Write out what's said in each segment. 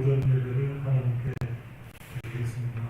오전 예배를 하나님께 드리겠습니다.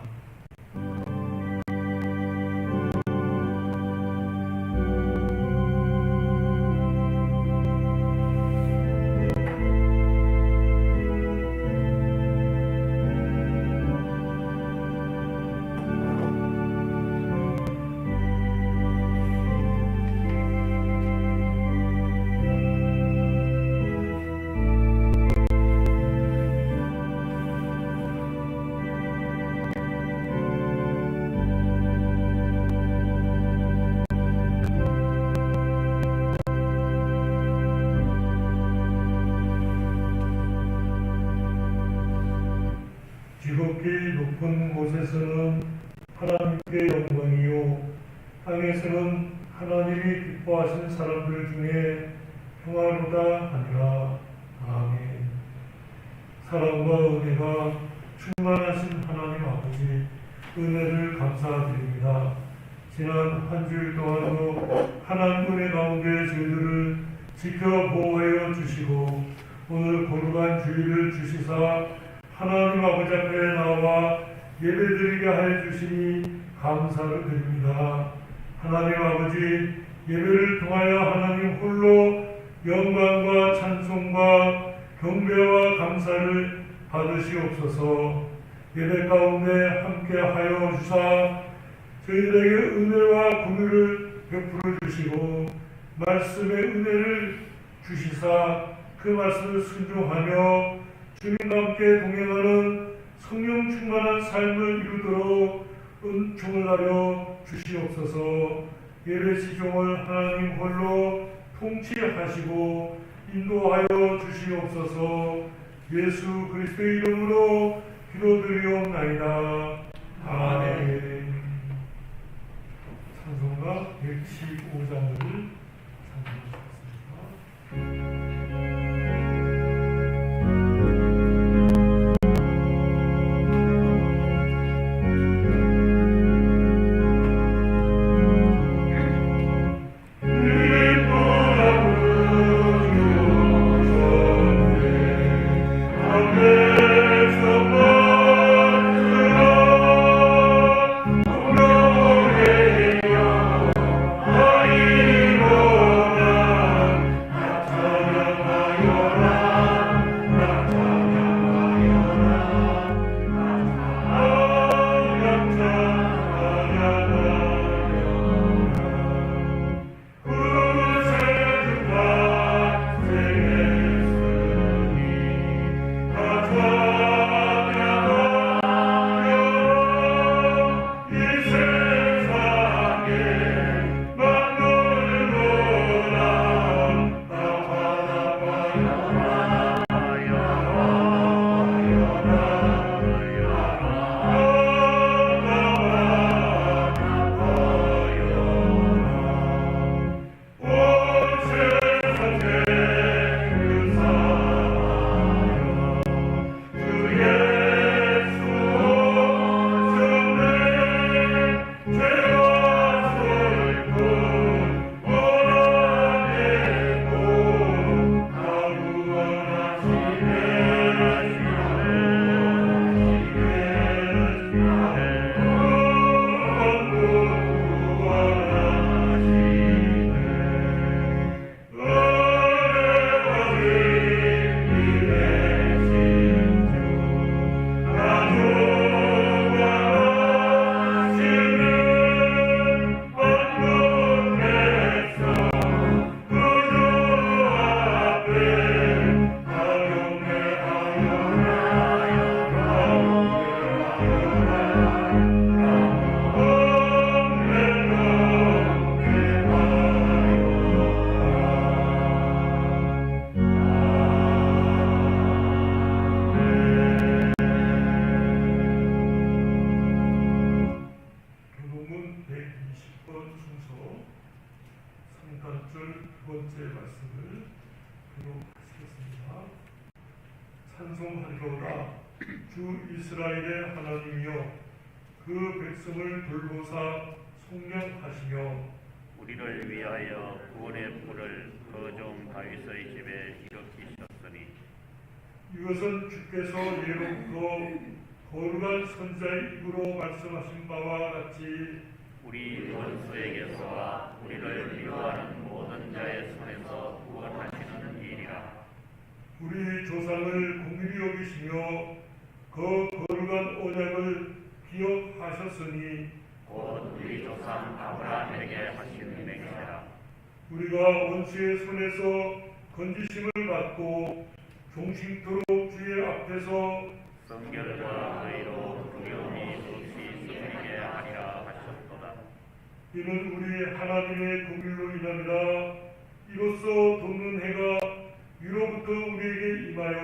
지극히 높은 곳에서는 하나님께 영광이요 땅에서는 하나님이 기뻐하신 사람들 중에 평화로다 하니라. 아멘. 사랑과 은혜가 충만하신 하나님 아버지, 은혜를 감사드립니다. 지난 한 주일 동안도 하나님 은혜 가운데 저희들을 지켜 보호하여 주시고 오늘 거룩한 주일을 주시사 하나님 아버지 앞에 나와 예배드리게 하여 주시니 감사를 드립니다. 하나님 아버지, 예배를 통하여 하나님 홀로 영광과 찬송과 경배와 감사를 받으시옵소서. 예배 가운데 함께하여 주사 저희들에게 은혜와 공유를 베풀어 주시고 말씀의 은혜를 주시사 그 말씀을 순종하며 주님과 함께 동행하는 성령 충만한 삶을 이루도록 은총을 하여 주시옵소서. 예배 시종을 하나님 홀로 통치하시고 인도하여 주시옵소서. 예수 그리스도의 이름으로 기도드리옵나이다. 아멘. 찬송가 115장을 찬송하시겠습니다. 찬송하리로다. 주 이스라엘의 하나님이여 그 백성을 돌보사 속량하시며 우리를 위하여 구원의 불을 그 종 다윗의 집에 일으키셨으니 이것은 주께서 예로부터 거룩한 선자의 입으로 말씀하신 바와 같이 우리 원수에게서와 우리를 미워하는 모든 자의 손에서 구원하시는 일이라. 우리 조상을 긍휼히 여기시며 그 거룩한 언약을 기억하셨으니 곧 우리 조상 아브라함에게 하신 맹세라. 우리가 원수의 손에서 건지심을 받고 종신토록 주의 앞에서 성결과 의로 두려움이 없이 쓰게 하리라 하셨도다. 이는 우리 하나님의 긍휼로 인함이라. 이로써 돋는 해가 위로부터 우리에게 임하여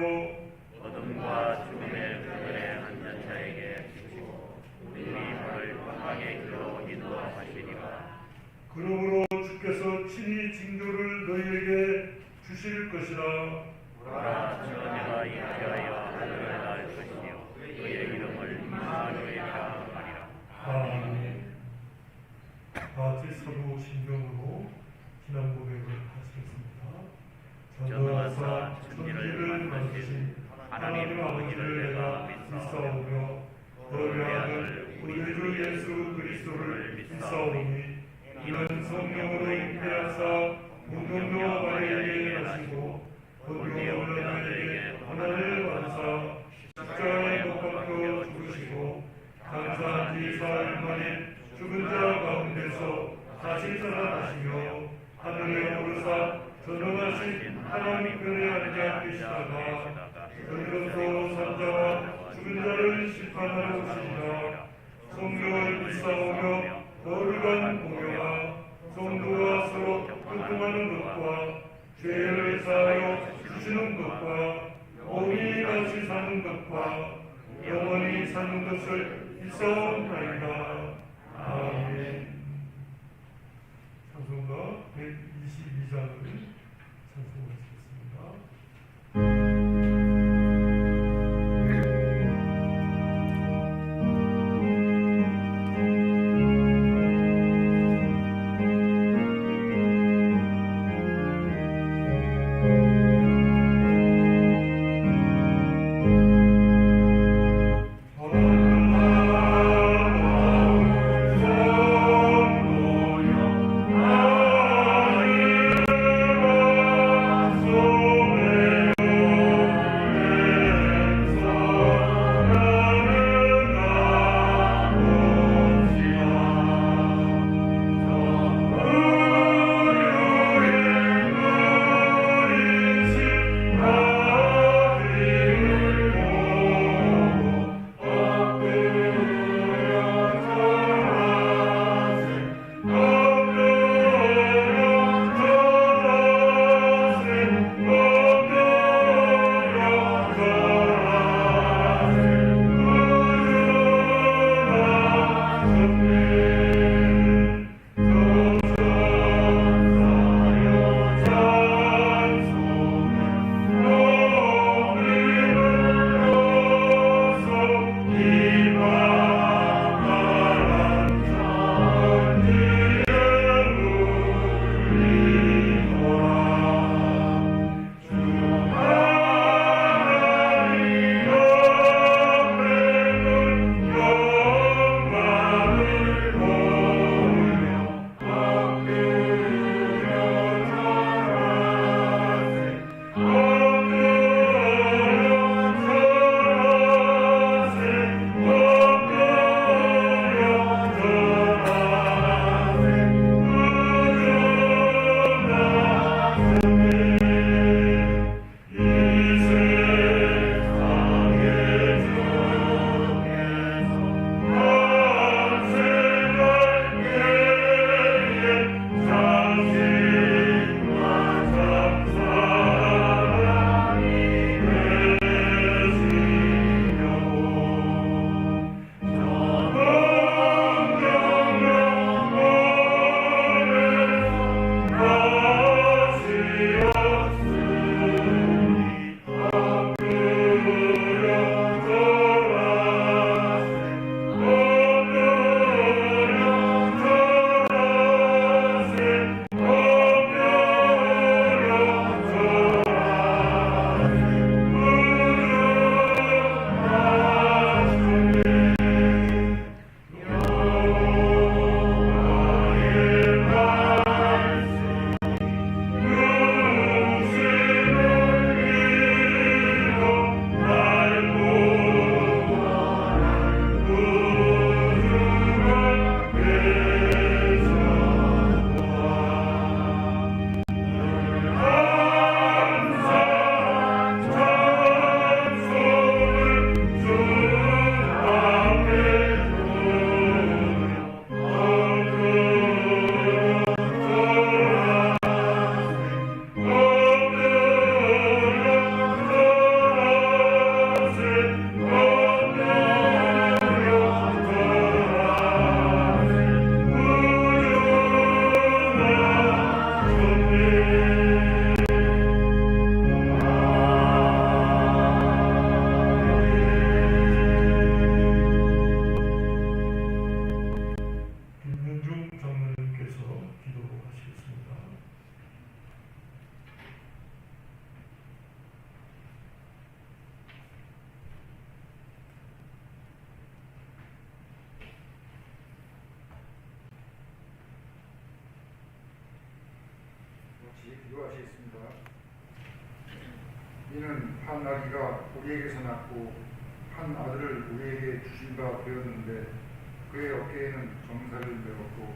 어둠과 죽음의 그늘에 앉은 자에게 주시고 우리 발을 평강의 길로 인도하시리라. 그러므로 주께서 친히 징조를 너희에게 주실 것이라. 보라, 처녀가 잉태하여 하늘을 날 것이요 그의 이름을 임마누엘이라 하리라. 아멘. 같이 서로 신경으로 지난 고백을 하시겠습니다. 전능하사 천지를 만드신 하나님 아버지를 내가 믿사오며 너희 아들 우리 주 예수 그리스도를 믿사오니 이는 성령으로 잉태하사 본능도 마리아에게 나시고 본디오 빌라도에게 고난을 받으사 십자가에 못 박혀 죽으시고 감사한 지 사흘 만에 죽은 자 가운데서 다시 살아나시며 하늘에 오르사 전능하신 하나님 편에 앉아 계시다가 그리로서 산자와 죽은 자를 심판하러 오시리라. 성령을 믿사오며 거룩한 공회와 성도가 서로 교통하는 것과 죄를 사하여 주시는 것과 몸이 다시 사는 것과 영원히 사는 것을 믿사옵나이다. 아멘. 찬송가 122장을 찬송하시겠습니다. 오 한 아기가 우리에게서 낳고 한 아들을 우리에게 주신 바 되었는데 그의 어깨에는 정사를 메었고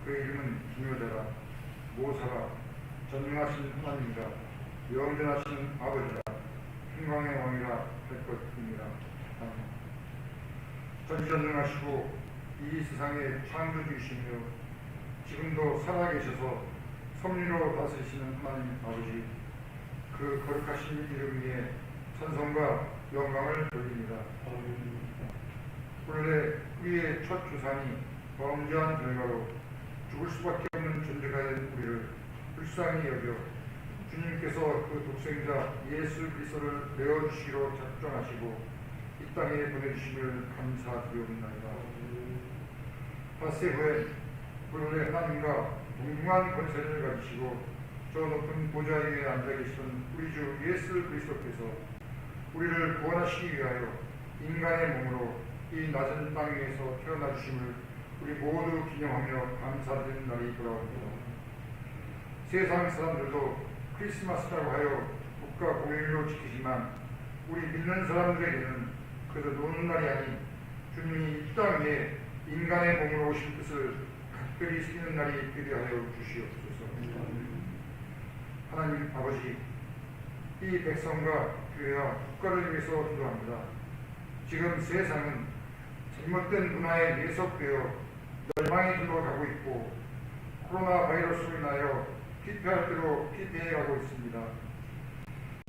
그의 이름은 기묘자라 모사라 전능하신 하나님이라 영원하신 아버지라 평강의 왕이라 할 것입니다. 전지전능하시고 이 세상의 창조주이시며 지금도 살아계셔서 섭리로 다스리시는 하나님 아버지, 그 거룩하신 이름 위에 찬송과 영광을 돌립니다. 본래 우리의 첫 조상이 범죄한 결과로 죽을 수밖에 없는 존재가 된 우리를 불쌍히 여겨 주님께서 그 독생자 예수 그리스도를 내어주시기로 작정하시고 이 땅에 보내주심을 감사드리옵나이다. 닷새 후에 본래 하나님과 동등한 권세를 가지시고 저 높은 보좌 위에 앉아 계시던 우리 주 예수 그리스도께서 우리를 구원하시기 위하여 인간의 몸으로 이 낮은 땅 위에서 태어나 주심을 우리 모두 기념하며 감사드리는 날이 돌아옵니다. 세상 사람들도 크리스마스라고 하여 국가 공휴일로 지키지만 우리 믿는 사람들에게는 그저 노는 날이 아닌 주님이 이 땅 위에 인간의 몸으로 오실 뜻을 각별히 새기는 날이 되게 하여 주시옵소서. 하나님 아버지, 이 백성과 교회와 국가를 위해서 기도합니다. 지금 세상은 잘못된 문화에 예속되어 멸망의 길로 가고 있고 코로나 바이러스로 인하여 기피할 대로 기피해가고 있습니다.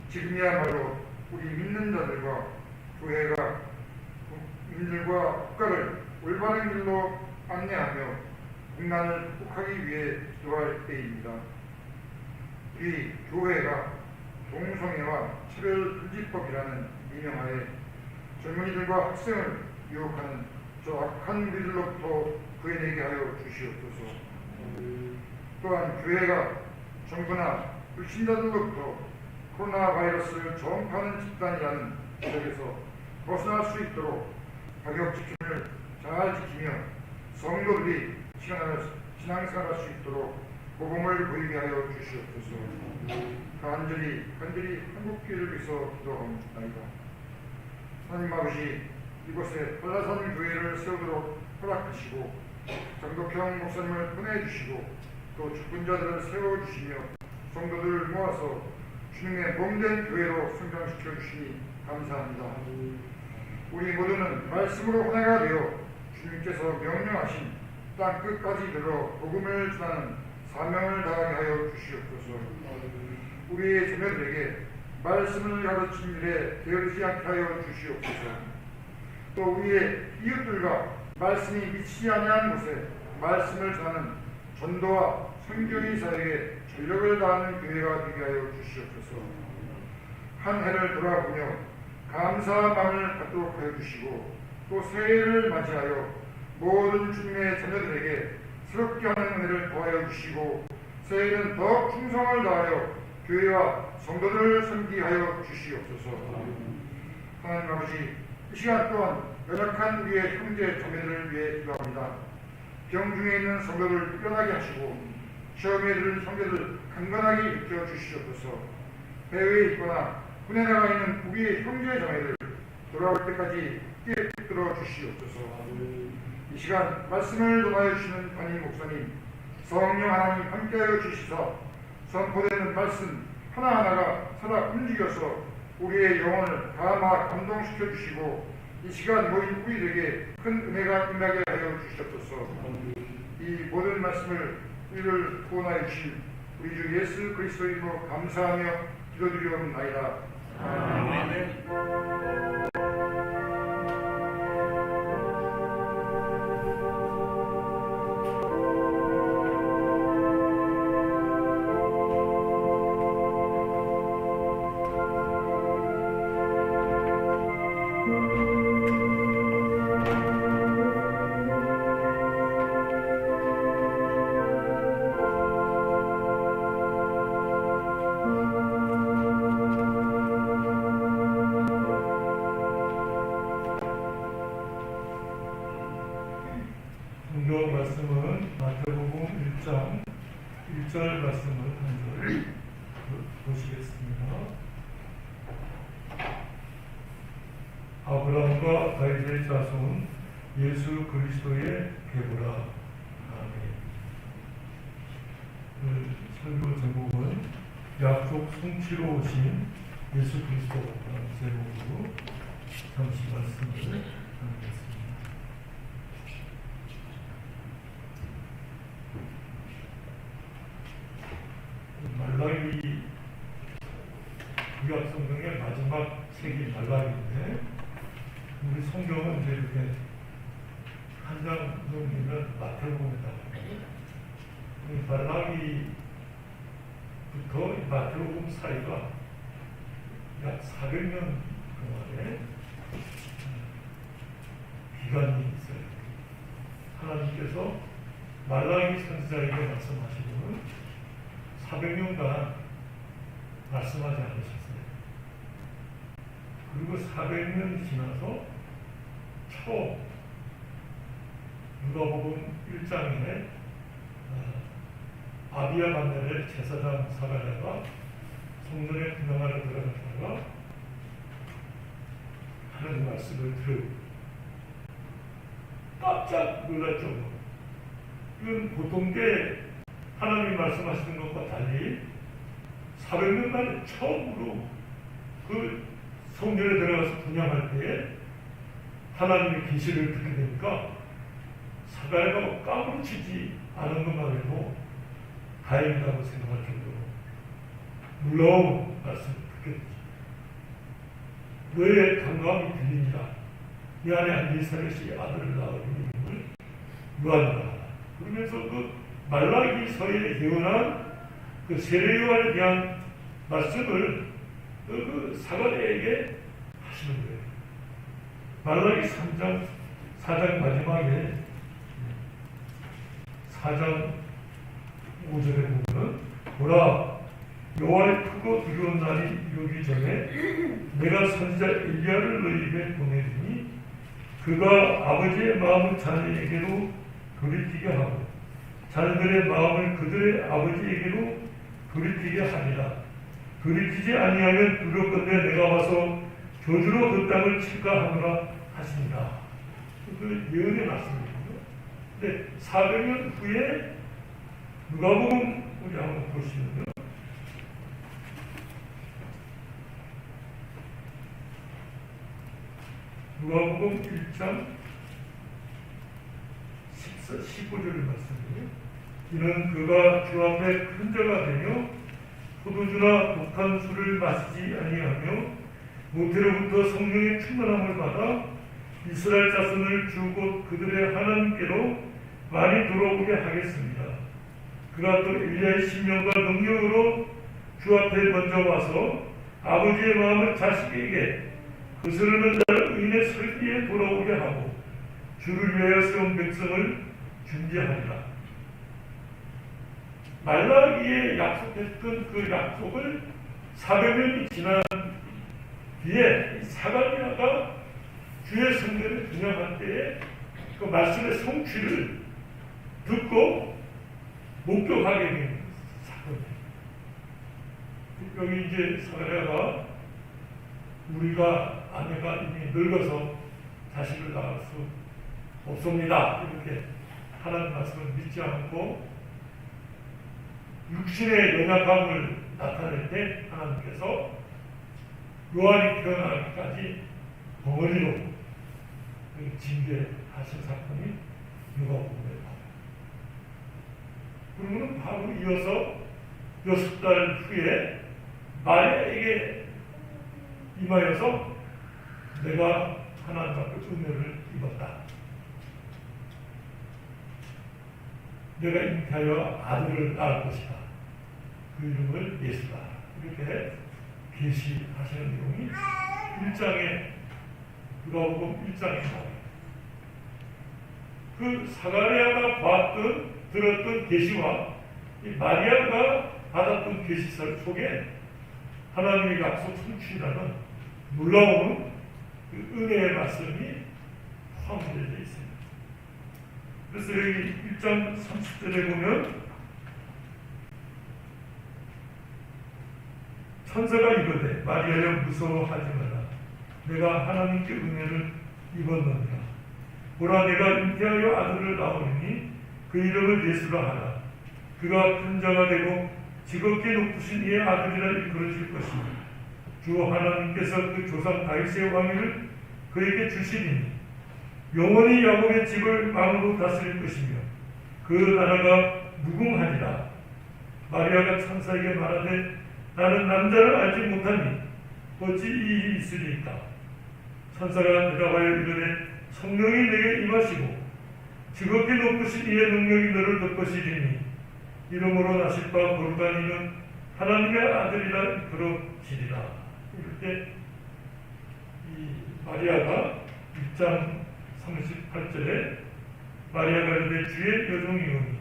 지금이야말로 우리 믿는 자들과 교회가 민들과 국가를 올바른 길로 안내하며 국난을 극복하기 위해 기도할 때입니다. 이 교회가 동성애와 차별금지법이라는 미명하에 젊은이들과 학생을 유혹하는 저 악한 무리들로부터 구해내게 하여 주시옵소서. 또한 교회가 정부나 불신자들로부터 코로나 바이러스를 전파하는 집단이라는 지적에서 벗어날 수 있도록 가격 지킴을 잘 지키며 성도들이 신앙생활할 수 있도록 복음을 보이게 하여 주시옵소서. 간절히 한국교회를 위해서 기도합니다. 하나님 아버지, 이곳에 한라산 교회를 세우도록 허락하시고 장독형 목사님을 보내주시고 또 죽은 자들을 세워주시며 성도들을 모아서 주님의 몸된 교회로 성장시켜 주시니 감사합니다. 우리 모두는 말씀으로 혼회가 되어 주님께서 명령하신 땅 끝까지 들어 복음을 전하는 사명을 다하게 하여 주시옵소서. 우리의 자녀들에게 말씀을 가르친 일에 게으르지 않게 하여 주시옵소서. 또 우리의 이웃들과 말씀이 미치지 아니한 곳에 말씀을 전하는 전도와 선교의 사역에 전력을 다하는 교회가 되게 하여 주시옵소서. 한 해를 돌아보며 감사한 마음을 갖도록 하여 주시고 또 새해를 맞이하여 모든 주님의 자녀들에게 새롭게 하는 은혜를 더하여 주시고 새해는 더욱 충성을 다하여 교회와 성도들을 섬기게 하여 주시옵소서. 하나님 아버지, 이 시간 또한 연약한 우리의 형제 자매들을 위해 기도합니다. 병중에 있는 성도를 일어나게 하시고 시험에 들은 형제들 강건하게 일으켜 주시옵소서. 해외에 있거나 군에 나가 있는 우리의 형제 자매들 돌아올 때까지 깨뜨려 주시옵소서. 이 시간 말씀을 전하여 주시는 담임 목사님, 성령 하나님 함께하여 주시사 선포되는 말씀 하나하나가 살아 움직여서 우리의 영혼을 감화 감동시켜 주시고 이 시간 모인 우리에게 큰 은혜가 임하게 하여 주시옵소서. 이 모든 말씀을 우리를 구원하여 주신 우리 주 예수 그리스도 이름으로 감사하며 기도드리옵나이다. 아멘. 성경 말씀은 마태복음 1장 1절 말씀을 한절 보시겠습니다. 아브라함과 다윗의 자손 예수 그리스도의 계보라. 아멘. 설교 제목은 약속 성취로 오신 예수 그리스도라는 제목으로 잠시 말씀을 나누겠습니다. 말라기 구약 성경의 마지막 책이 말라기인데 우리 성경은 이제 이렇게 한 장 넘기면 마태복음이다. 말라기부터 마태복음 사이가 약 400년 동안의 기간이 있어요. 하나님께서 말라기 선지자에게 말씀하시고는 400년간 말씀하지 않으셨어요. 그리고 400년 지나서 처음 누가복음 1장에 아비야 만넬의 제사장 사가랴가 성전에 분향하러 들어갔다가 하는 말씀을 들으고 깜짝 놀랄 정도로 이건 보통 때 하나님이 말씀하시는 것과 달리 400년 만에 처음으로 그 성전에 들어가서 분향할 때에 하나님의 계시를 듣게 되니까 사가랴가 까무러치지 않은 것만 해도 다행이라고 생각할 정도로 놀라운 말씀을 듣게 되죠. 너의 강감이 들리니라. 이 안에 한 이스라엘의 아들을 낳으니 이름을 요한이라. 그러면서 그 말라기서에 예언한 그 세례 요한에 대한 말씀을 그 사가랴에게 하시는 거예요. 말라기 3장 4장 마지막에 4장 5절에 보면 보라 여호와의 크고 두려운 날이 이루기 전에 내가 선지자 엘리야를 너희에게 보내리니 그가 아버지의 마음을 자녀에게로 돌이키게 하고 자녀들의 마음을 그들의 아버지에게로 돌이키게 하리라. 돌이키지 아니하면 두렵건대 내가 와서 저주로 그 땅을 칠까 하노라 하시니라. 그 예언의 말씀입니다. 근데 400년 후에 누가복음 우리 한번 보시면요. 누가복음 1장 15절 말씀이에요. 이는 그가 주 앞에 큰 자가 되며 포도주나 독한 술을 마시지 아니하며 모태로부터 성령의 충만함을 받아 이스라엘 자손을 주 곧 그들의 하나님께로 많이 돌아오게 하겠습니다. 그가 또 엘리야의 신명과 능력으로 주 앞에 먼저 와서 아버지의 마음을 자식에게 거스르는 자를 의인의 설기에 돌아오게 하고 주를 위하여 세운 백성을 준비하리라. 말라기에 약속했던 그 약속을 400년이 지난 뒤에 사가랴가 주의 성전을 분향할 때에 그 말씀의 성취를 듣고 목격하게 된 사건이에요. 여기 이제 사가랴가 우리가 아내가 이미 늙어서 자식을 낳을 수 없습니다. 이렇게 하나님 말씀을 믿지 않고 육신의 연약함을 나타낼 때 하나님께서 요한이 태어나기까지 덩어리로 징계하신 사건이 누가복음에 나와요. 그러면 바로 이어서 6달 후에 마리아에게 임하여서 내가 하나님 앞에 은혜를 입었다. 내가 잉태하여 아들을 낳을 것이다. 그 이름을 예수다. 이렇게 계시하시는 내용이 1장에 누가복음 1장에 나와요. 그 사가랴가 봤던 들었던 계시와 이 마리아가 받았던 계시설 속에 하나님의 약속 성취라는 놀라운 그 은혜의 말씀이 포함되어 있습니다. 그래서 여기 1장 30절에 보면 천사가 이르되 마리아여 무서워하지 마라. 내가 하나님께 은혜를 입었느니라. 보라, 내가 잉태하여 아들을 낳으리니 그 이름을 예수라 하라. 그가 큰 자가 되고 지극히 높으신 이의 아들이라 일컬어질 것이니 주 하나님께서 그 조상 다윗의 왕위를 그에게 주시리니 영원히 야곱의 집을 왕으로 다스릴 것이며 그 나라가 무궁하리라. 마리아가 천사에게 말하되 나는 남자를 알지 못하니 어찌 이 일이 있으리까. 천사가 대답하여 이르되 성령이 내게 임하시고 지극히 높으신 이의 능력이 너를 덮으시리니 이름으로 나실 바 거룩한 이는 하나님의 아들이라 일컬어지리라. 이럴 때 이 마리아가 1장 38절에 마리아가 이르되 주의 여종이오니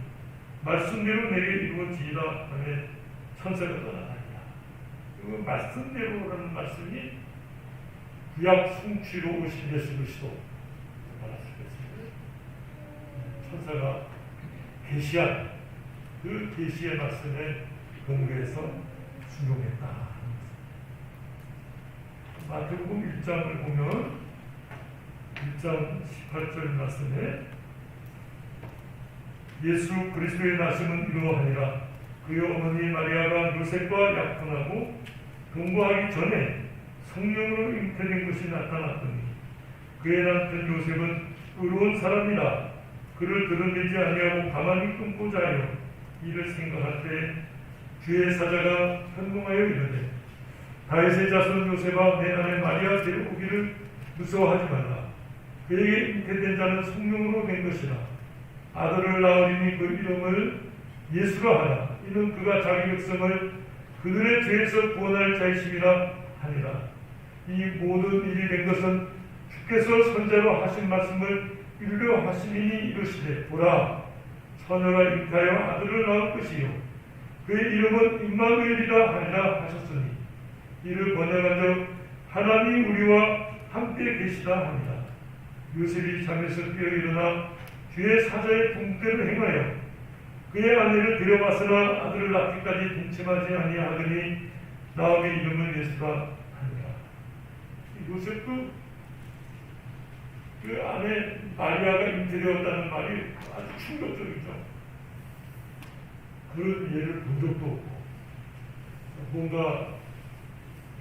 말씀대로 내게 이루어지리라 하며 천사가 떠나가니라. 그 말씀대로라는 말씀이 구약 성취로 오신 예수 그리스도 말했을 것입니다. 천사가 계시한 그 계시의 말씀에 근거해서 순종했다. 마태복음 1장을 보면 1장 18절 말씀에 예수 그리스도의 나심은 이러하니라. 그의 어머니 마리아가 요셉과 약혼하고 동거하기 전에 성령으로 잉태된 것이 나타났더니 그의 남편 요셉은 의로운 사람이라 그를 드러내지 아니하고 가만히 끊고자 하여 이를 생각할 때 주의 사자가 현몽하여 이르되 다윗의 자손 요셉아 내 아내 마리아 데려오기를 무서워하지 말라. 그에게 잉태된 자는 성령으로 된 것이라. 아들을 낳으리니 그 이름을 예수라 하라. 이는 그가 자기 백성을 그들의 죄에서 구원할 자이심이라 하니라. 이 모든 일이 된 것은 주께서 선자로 하신 말씀을 이루려 하심이니 이르시되 보라 처녀가 잉태하여 아들을 낳을 것이요 그의 이름은 임마누엘이라 하리라 하셨으니 이를 번역한 적 하나님이 우리와 함께 계시다 합니다. 요셉이 잠에서 깨어 일어나 주의 사자의 분대로 행하여 그의 아내를 데려왔으나 아들을 낳기까지 동침하지 아니하더니 나음의 이름을 예수라 하니라. 요셉도 그 아내 마리아가 잉태되었다는 말이 아주 충격적이죠. 그런 예를 본 적도 없고 뭔가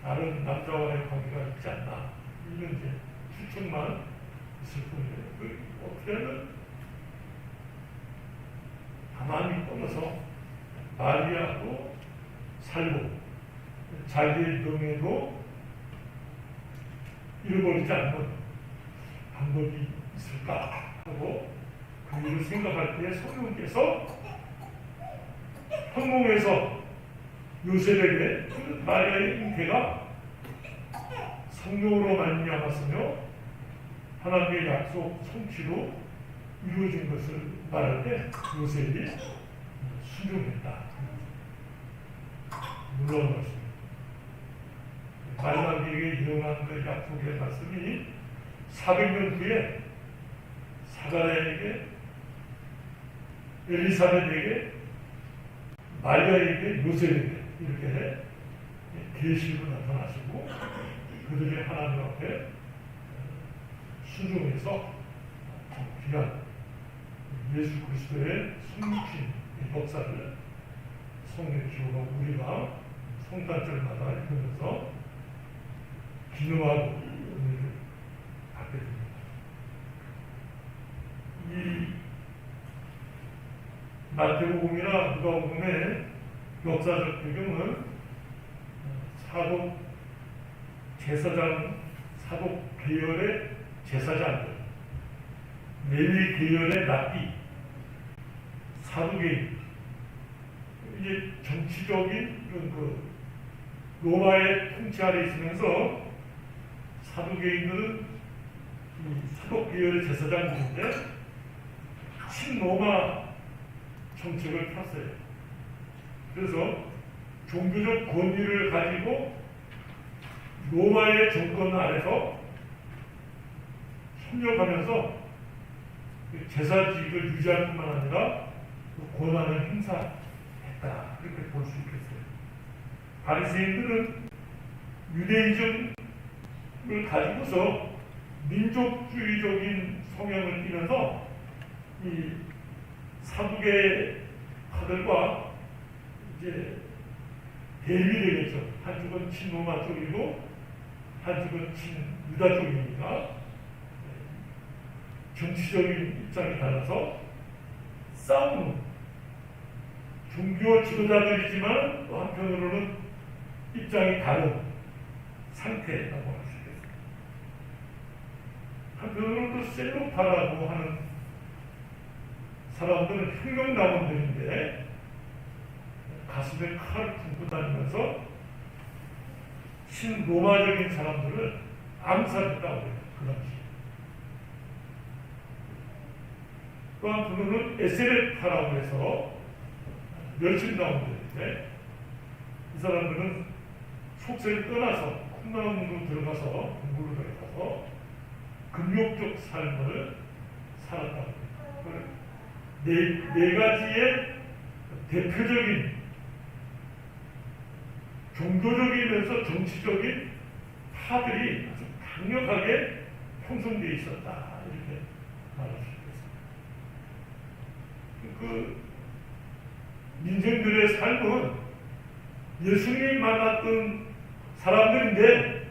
다른 남자와의 관계가 있지 않나 이런 이제 추측만 있을 뿐이에요. 어떻게 하면 가만히 떠나서 마리아도 살고 자기의 명예도 잃어버리지 않는 방법이 있을까 하고 그 일을 생각할 때 성령께서 현몽에서 요셉에게 그 마리아의 잉태가 성령으로 말미암았으며 하나님의 약속 성취로 이루어진 것을 말할 때 요셉이 순종했다. 놀라운 말씀입니다. 마지막에 일어난 그 약속의 말씀이 400년 후에 사가랴에게 엘리사벳에게 마리아에게 요셉에게 이렇게 계시로 나타나시고 그들이 하나님 앞에 순종해서 귀한 예수 그리스도의 숨긴 역사를 성경 기호가 우리가 성탄절마다 읽으면서 기념하고 은혜를 받게 됩니다. 이 마태복음이나 누가복음의 역사적 배경은 사독 제사장 사독 계열의 제사장들, 레위 계열의 랍비, 사두개인, 이제 정치적인 그 로마의 통치 아래 있으면서 사두개인들은 이 사독 계열의 제사장들인데 친로마 정책을 폈어요. 그래서 종교적 권위를 가지고 로마의 정권 아래서 협력하면서 제사직을 유지할 뿐만 아니라 권한을 행사했다. 이렇게 볼 수 있겠어요. 바리새인들은 유대이즘 가지고서 민족주의적인 성향을 띠면서 이 사두개 파들과 이제 대립되겠죠. 한쪽은 친로마 쪽이고 한쪽은 친유다 쪽이니까 정치적인 입장이 달라서 싸우는 종교 지도자들이지만 또 한편으로는 입장이 다른 상태라고 할 수 있겠습니다. 한편으로는 또 셀로파라고 하는 사람들은 혁명당원들인데 가슴에 칼을 품고 다니면서 신로마적인 사람들을 암살했다고 해요. 그 당시. 또 한편으로는 에세레파라고 해서 멸칭당원들인데 이 사람들은 속세를 떠나서 콩나무로 들어가서 공부를 들어가서 금욕적 삶을 살았다고 해요. 네 가지의 대표적인 종교적이면서 정치적인 파들이 아주 강력하게 형성되어 있었다. 이렇게 말할 수 있겠습니다. 그 민생들의 삶은 예수님이 만났던 사람들인데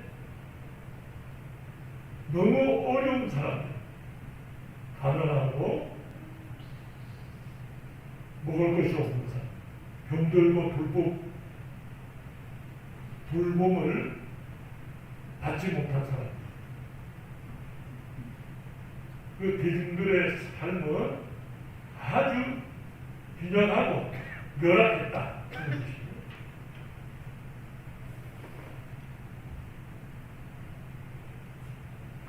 너무 어려운 사람들, 가난하고 먹을 것이 없는 사람, 병들고 돌봄을 받지 못한 사람. 그 대중들의 삶은 아주 빈약하고 열악했다.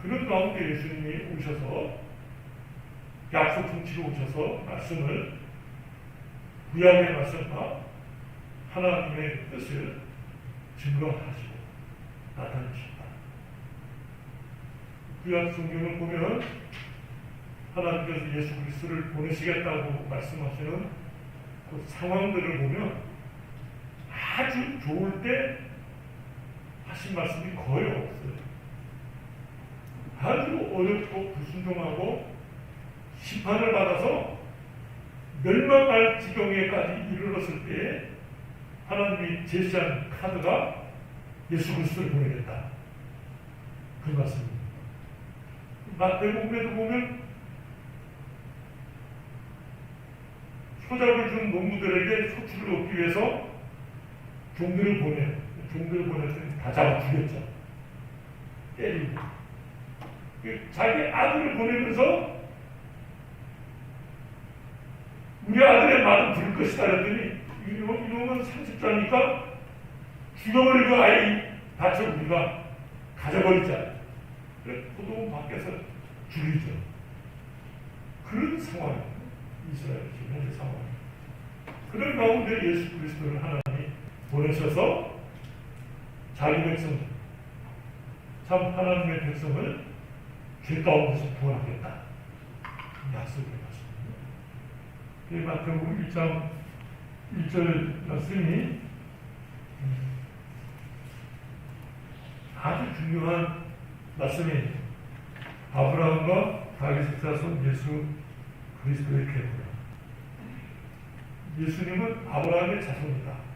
그런 가운데 예수님이 오셔서 약속 성취로 오셔서 말씀을 구약의 말씀과 하나님의 뜻을 증거하시고 나타내신다. 구약 성경을 보면 하나님께서 예수 그리스도를 보내시겠다고 말씀하시는 그 상황들을 보면 아주 좋을 때 하신 말씀이 거의 없어요. 아주 어렵고 불순종하고 심판을 받아서 멸망할 지경에까지 이르렀을 때 하나님이 제시한 카드가 예수 그리스도를 보내겠다. 그 말씀입니다. 마태복음에도 보면 소작을 준 농부들에게 소출을 얻기 위해서 종들을 보내요. 종들을 보냈더니 다 잡아 죽였죠. 때리고. 자기 아들을 보내면서 우리 아들의 말은 들을 것이다 그랬더니 이놈은 30자니까 죽여버리고 아이 다쳐 우리가 가져버리자. 그래서 포도원 밖에서 죽이죠. 그런 상황이에요. 이스라엘 지금 현재 상황. 그런 가운데 예수 그리스도를 하나님이 보내셔서 자기 백성, 참 하나님의 백성을 죄 가운데서 구원하겠다. 약속을 하십니다. 마태복음 1장 1절 말씀이 아주 중요한 말씀이에요. 아브라함과 다윗의 자손 예수 그리스도의 계보라. 예수님은 아브라함의 자손이다.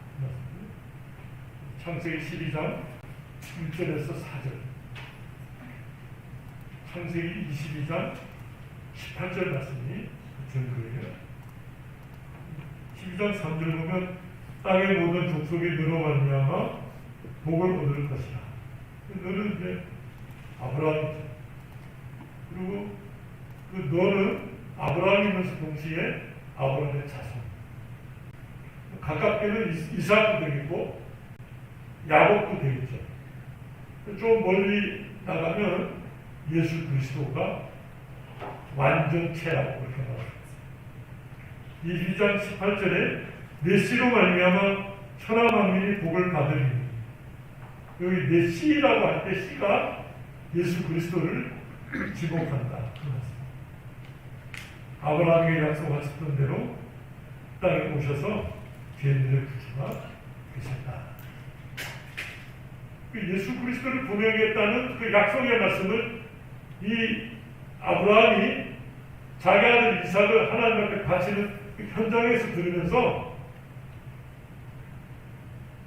창세기 12장 1절에서 4절, 창세기 22장 18절 말씀이 전거예요. 12장 3절 보면 땅의 모든 족속이 너로 말미암아 복을 얻을 것이라. 너는 이제 아브라함이죠. 그리고 그 너는 아브라함이면서 동시에 아브라함의 자손. 가깝게는 이삭도 되겠고 야곱도 되겠죠. 좀 멀리 나가면 예수 그리스도가 완전체라고 그렇게 말합니다. 22장 18절에 메시로 말미암아 천하 만민이 복을 받으리니, 여기 메시라고 할 때 시가 예수 그리스도를 지목한다. 아브라함에게 약속하셨던 대로 땅에 오셔서 죄인들의 구주가 되셨다. 그 예수 그리스도를 보내겠다는 그 약속의 말씀을 이 아브라함이 자기 아들 이삭을 하나님 앞에 바치는 그 현장에서 들으면서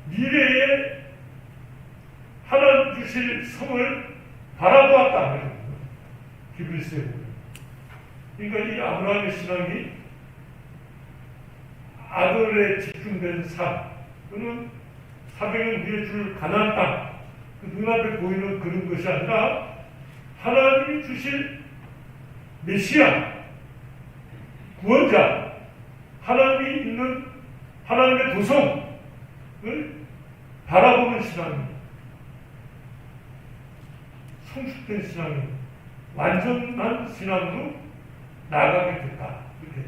미래에 하나님 주실 성을 바라보았다. 히브리서에 보면. 그러니까 이 아브라함의 신앙이 아들에 집중된 삶, 또는 400년 후에 줄 가나안 땅, 그 눈앞에 보이는 그런 것이 아니라 하나님이 주실 메시아, 구원자, 하나님이 있는 하나님의 도성을 바라보는 신앙입니다. 성숙된 신앙입니다. 완전한 신앙으로 나아가게 됐다. 이렇게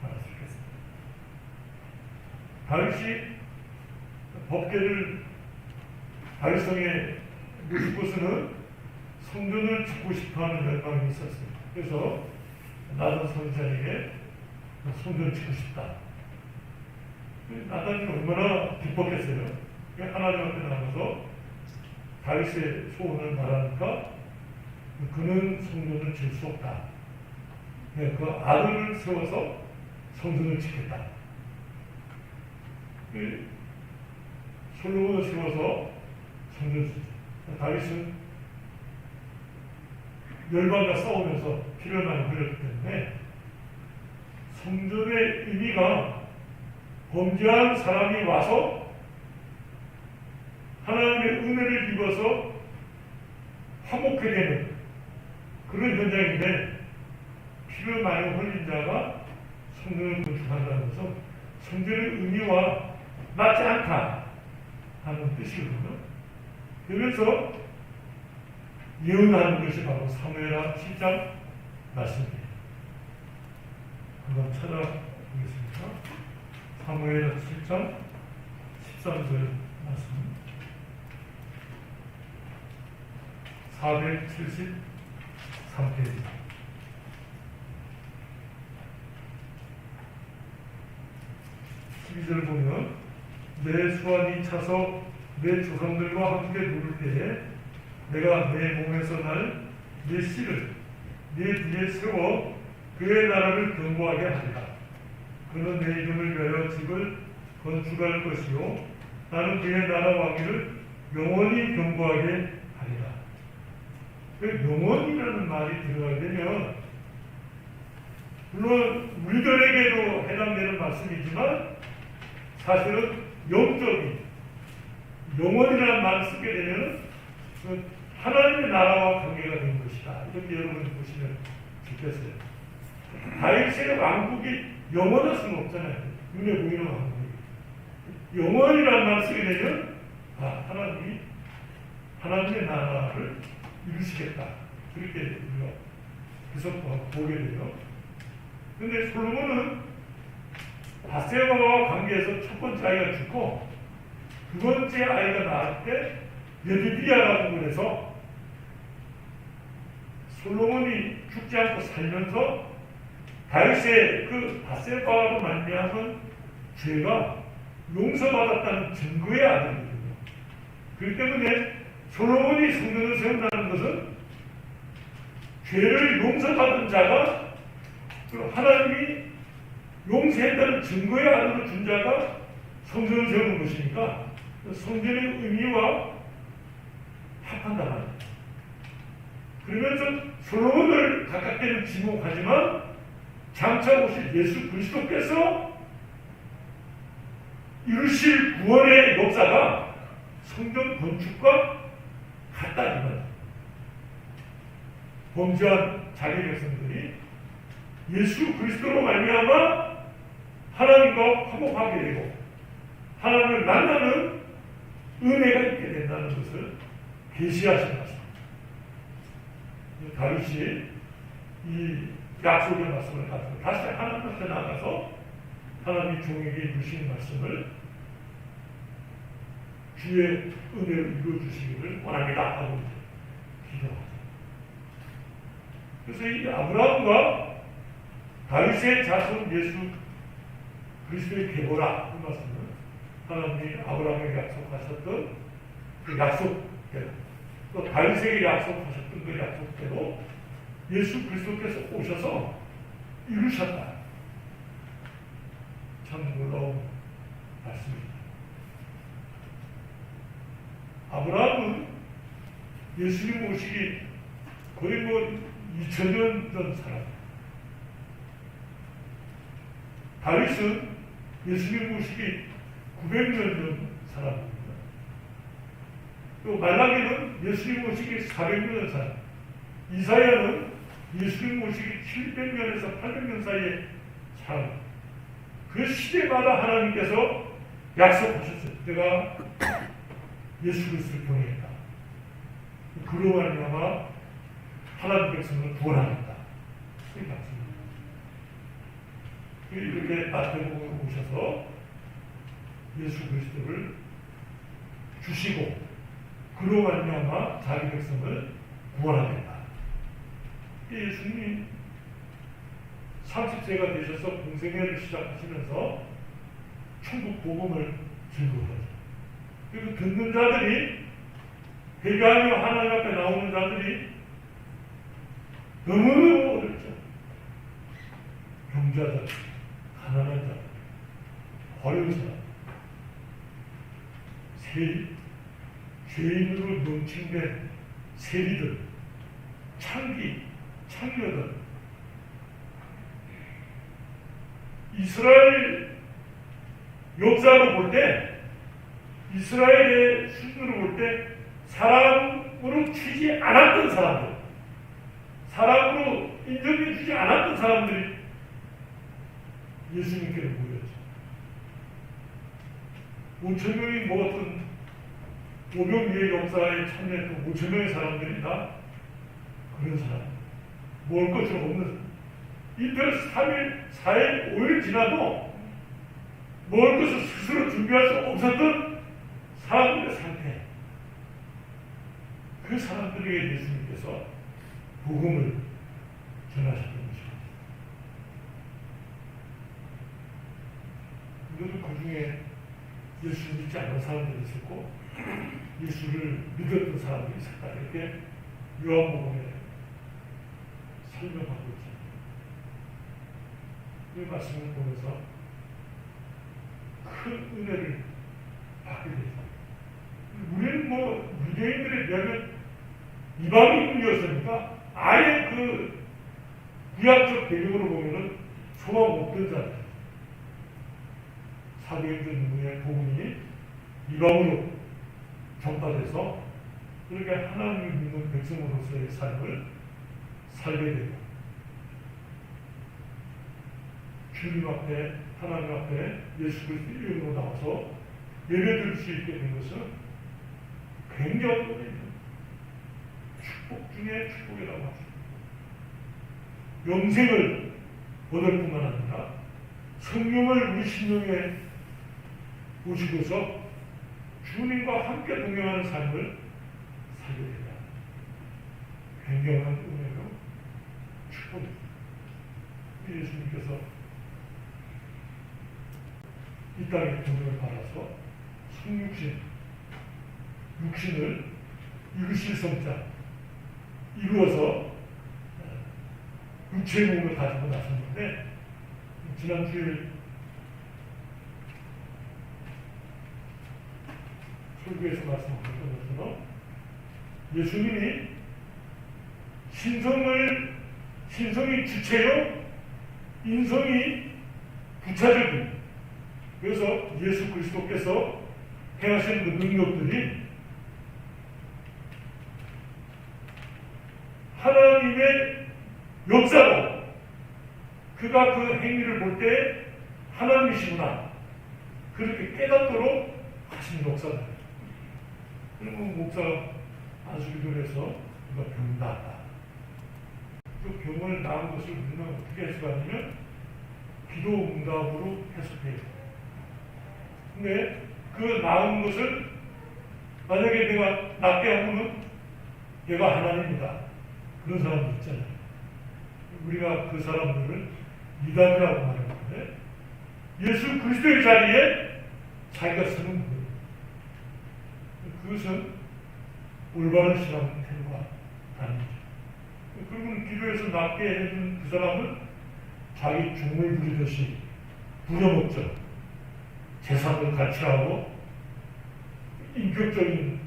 말할 수 있겠습니다. 다윗이 법궤를 다윗성에 모시고서는 성전을 짓고 싶어하는 열망이 있었습니다. 그래서 나단 선지자에게 성전을 짓고 싶다. 나단이 얼마나 기뻤겠어요. 하나님 앞에 나가서 다윗의 소원을 말하니까 그는 성전을 지을 수 없다. 그 아들을 세워서 성전을 짓겠다. 솔로몬을 세워서 성전을 짓다. 다윗은 열방과 싸우면서 피를 많이 흘렸기 때문에 성전의 의미가 범죄한 사람이 와서 하나님의 은혜를 입어서 화목하게 되는 그런 현장인데, 피를 많이 흘린 자가 성전을 건축한다는 것은 성전의 의미와 맞지 않다 하는 뜻이거든요. 그래서 예언하는 것이 바로 사무엘하 7장 말씀입니다. 한번 찾아보겠습니다. 사무엘하 7장 13절 말씀. 473페이지. 절 보면 내 수완이 차서 내 조상들과 함께 누를 때에 내가 내 몸에서 날 내 씨를 내 뒤에 세워 그의 나라를 견고하게 하리라. 그는 내 이름을 위하여 집을 건축할 것이요 나는 그의 나라 왕위를 영원히 견고하게 하리라. 그 영원이라는 말이 들어가게 되면 물론 우리들에게도 해당되는 말씀이지만 사실은 영적인 영원이라는 말을 쓰게 되면 하나님의 나라와 관계가 되는 것이다. 이렇게 여러분이 보시면 좋겠어요. 다윗의 왕국이 영원할 수는 없잖아요. 눈에 보이는 왕국이. 영원이라는 말을 쓰게 되면 하나님이 하나님의 나라를 이루시겠다. 그렇게 우리가 계속 보게 돼요. 그런데 솔로몬은 바세바와 관계에서 첫 번째 아이가 죽고 두 번째 아이가 낳을 때 여디디아라는 곳에서 솔로몬이 죽지 않고 살면서 다윗의 그 바세바로 말미암은 죄가 용서받았다는 증거의 아들이거든요. 그렇기 때문에 솔로몬이 성전을 세운다는 것은 죄를 용서받은 자가 하나님이 용서했다는 증거의 아들을 준 자가 성전을 세우는 것이니까 성전의 의미와 합한단 말이에요. 그러면서 솔로몬을 가깝게는 지목하지만 장차 오실 예수 그리스도께서 이루실 구원의 역사가 성전 건축과 같다 이 말이에요. 범죄한 자기 백성들이 예수 그리스도로 말미암아 하나님과 화목하게 되고 하나님을 만나는 은혜가 있게 된다는 것을 계시하신 것입니다. 다윗이 이 약속의 말씀을 가지고 다시 하나님 앞에 나가서 하나님이 종에게 주신 말씀을 주의 은혜를 이루어주시기를 원합니다 하고 기도하죠. 그래서 이 아브라함과 다윗의 자손 예수 그리스도의 계보라 그 말씀은 하나님이 아브라함에게 약속하셨던 그 약속대로 또 다윗에게 약속하셨던 그 약속대로 예수 그리스도께서 오셔서 이루셨다. 참 놀라운 말씀입니다. 아브라함은 예수님 오시기 거의 2000년 전 사람. 다윗은 예수님 오시기 900년 전 사람입니다. 또 말라기는 예수님 오시기 400년 전 사람. 이사야는 예수님 오시기 700년에서 800년 사이의 사람. 그 시대마다 하나님께서 약속하셨어요. 내가 예수 그리스도를 보내겠다. 그로 말미암아 하나님 백성을 구원하겠다. 이 말씀입니다. 이렇게 마태복음에 오셔서 예수 그리스도를 주시고 그로 말미암아 자기 백성을 구원하겠다. 예수님이 30세가 되셔서 공생애를 시작하시면서 천국 복음을 증거하죠. 그리고 듣는 자들이 회개하며 하나님 앞에 나오는 자들이 너무너무 어렵죠. 병자들, 가난한 자들, 어려운 사람, 죄인으로 넘친된 세리들, 창녀들, 이스라엘 역사로 볼 때, 이스라엘의 순으로 볼 때 사람으로 치지 않았던 사람들, 사람으로 인정해 주지 않았던 사람들이 예수님께로 모였죠. 5,000명이 모았던 오병이의 역사에 참여했던 5,000명의 사람들이 다 그런 사람, 먹을 것이 없는 이별 3일, 4일, 5일 지나도 먹을 것을 스스로 준비할 수 없었던 사람들의 상태. 그 사람들에게 예수님께서 복음을 전하셨던 것입니다. 우리도 그 중에 예수를 믿지 않는 사람들이 있었고 예수를 믿었던 사람들이 있었다. 이렇게 요한복음에 설명하고 있습니다. 이 말씀을 보면서 큰 은혜를 받게 됩니다. 우리는 유대인들에 비하면 이방인이었으니까 아예 그 구약적 배경으로 보면은 소망 없던 자들. 사도행전 이후에 복음이 이방으로 전파돼서 그렇게 하나님을 믿는 백성으로서의 삶을 살게 되고 주님 앞에 하나님 앞에 예수 그리스도 이름으로 나와서 예배드릴 수 있게 된 것은 굉장히 축복 중에 축복이라고 합니다. 영생을 얻을 뿐만 아니라 성령을 우리 심령에 오시고서 주님과 함께 동행하는 삶을 살게 된다. 굉장한 은혜로 축복입니다. 예수님께서 이 땅에 동행을 받아서 육신을 이루실 성자 이루어서 육체의 몸을 가지고 나섰는데 지난주에 설교에서 말씀하셨던 것처럼 예수님이 신성이 주체요 인성이 부차적인 그래서 예수 그리스도께서 행하신 그 능력들이 하나님의 역사로 그가 그 행위를 볼 때 하나님이시구나 그렇게 깨닫도록 하신 역사다. 그리고 목사 안수기도에서 그가 병 나았다. 그 병을 나은 것을 우리는 어떻게 해석하냐면 기도 응답으로 해석해요. 근데 그 나은 것을 만약에 내가 낫게 하면 내가 하나님이다. 그런 사람들 있잖아요. 우리가 그 사람들을 이단이라고 말하는데 예수 그리스도의 자리에 자기가 서는 거예요. 그것은 올바른 신앙 태도가 아니죠. 그러면 기도에서 낫게 해준 그 사람은 자기 종을 부리듯이 부려먹죠. 재산을 가치하고 인격적인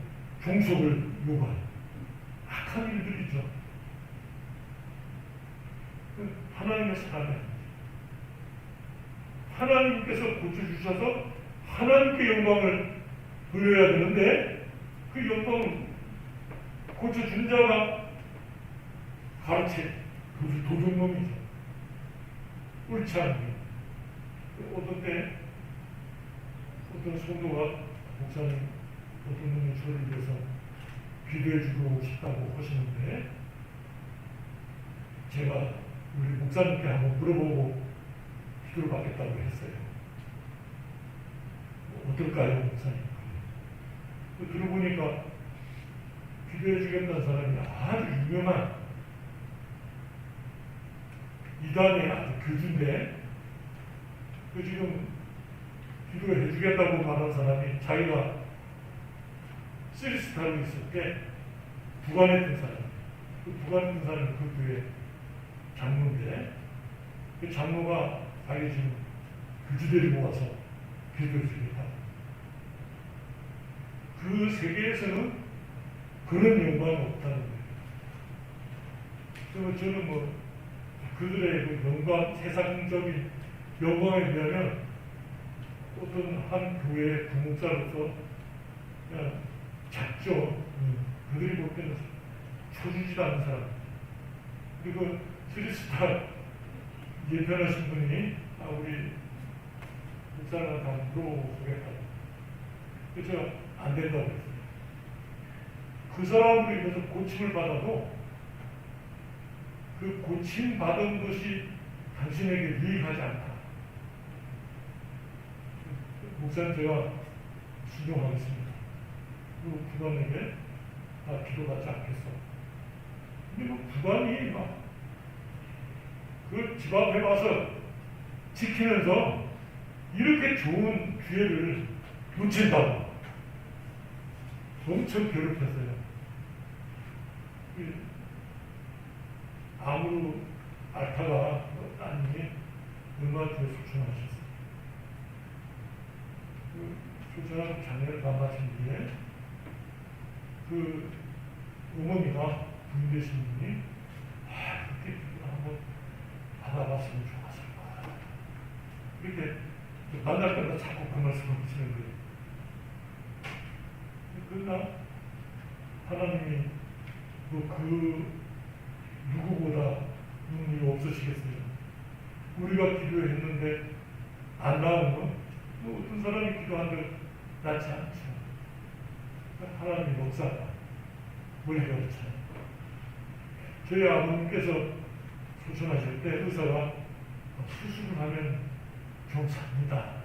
종속을 요구하는 악한 일들이죠. 하나님의 사랑이 아닙니다. 하나님께서 고쳐주셔서 하나님께 영광을 돌려야 되는데 그 영광을 고쳐준 자가 가르치 그것이 도둑놈이죠. 옳지 않은 게. 어떤 때 어떤 성도가 목사님 어떤 놈의 저를 위해서 기도해 주고 싶다고 하시는데 제가 우리 목사님께 한번 물어보고 기도를 받겠다고 했어요. 어떨까요, 목사님? 들어보니까 기도해 주겠다는 사람이 아주 유명한 이단의 아주 교주인데 그 지금 기도해 주겠다고 말한 사람이 자기가 시리스타로 있을 때 부관했던 사람, 그 부관했던 사람이 그 교회 장로인데 그 장로가 자기 지금 교주 데리고 와서 기도해 주겠다. 그 세계에서는 그런 영광이 없다는 거예요. 그래서 저는 뭐 그들의 그 영광, 세상적인 영광에 비하면 어떤 한 교회의 부목사로서 그냥 작죠. 그들이 볼 때는 초주지도 않은 사람. 그리고 스리스타 예편하신 분이 우리 목사님한테 한번 물어보겠다. 그래서 안 된다고 했어요. 그 사람으로 인해서 고침을 받아도 그 고침 받은 것이 당신에게 유익하지 않다. 목사님 제가 순종하겠습니다. 그리고 부관에게 나 기도받지 않겠어. 근데 뭐 부관이 막 그 집 앞에 와서 지키면서 이렇게 좋은 기회를 놓친다고 엄청 괴롭혔어요. 아무로 알타가 따님이 얼마나 더 소천하셨어요. 그 소천한 자녀를 만나신 뒤에 그 어머니가 부인 되신 분이 그렇게 한번 받아봤으면 좋았을 거야. 이렇게 만날 때마다 자꾸 그 말씀을 하시는 거예요. 그러나 하나님이 그 누구보다 능력이 없으시겠어요. 우리가 기도했는데 안 나온 건 어떤 사람이 기도한들 낫지 않죠. 하나님의 역사가 멀리 없잖아요. 저희 아버님께서 소천하실 때 의사가 수술을 하면 좀 삽니다.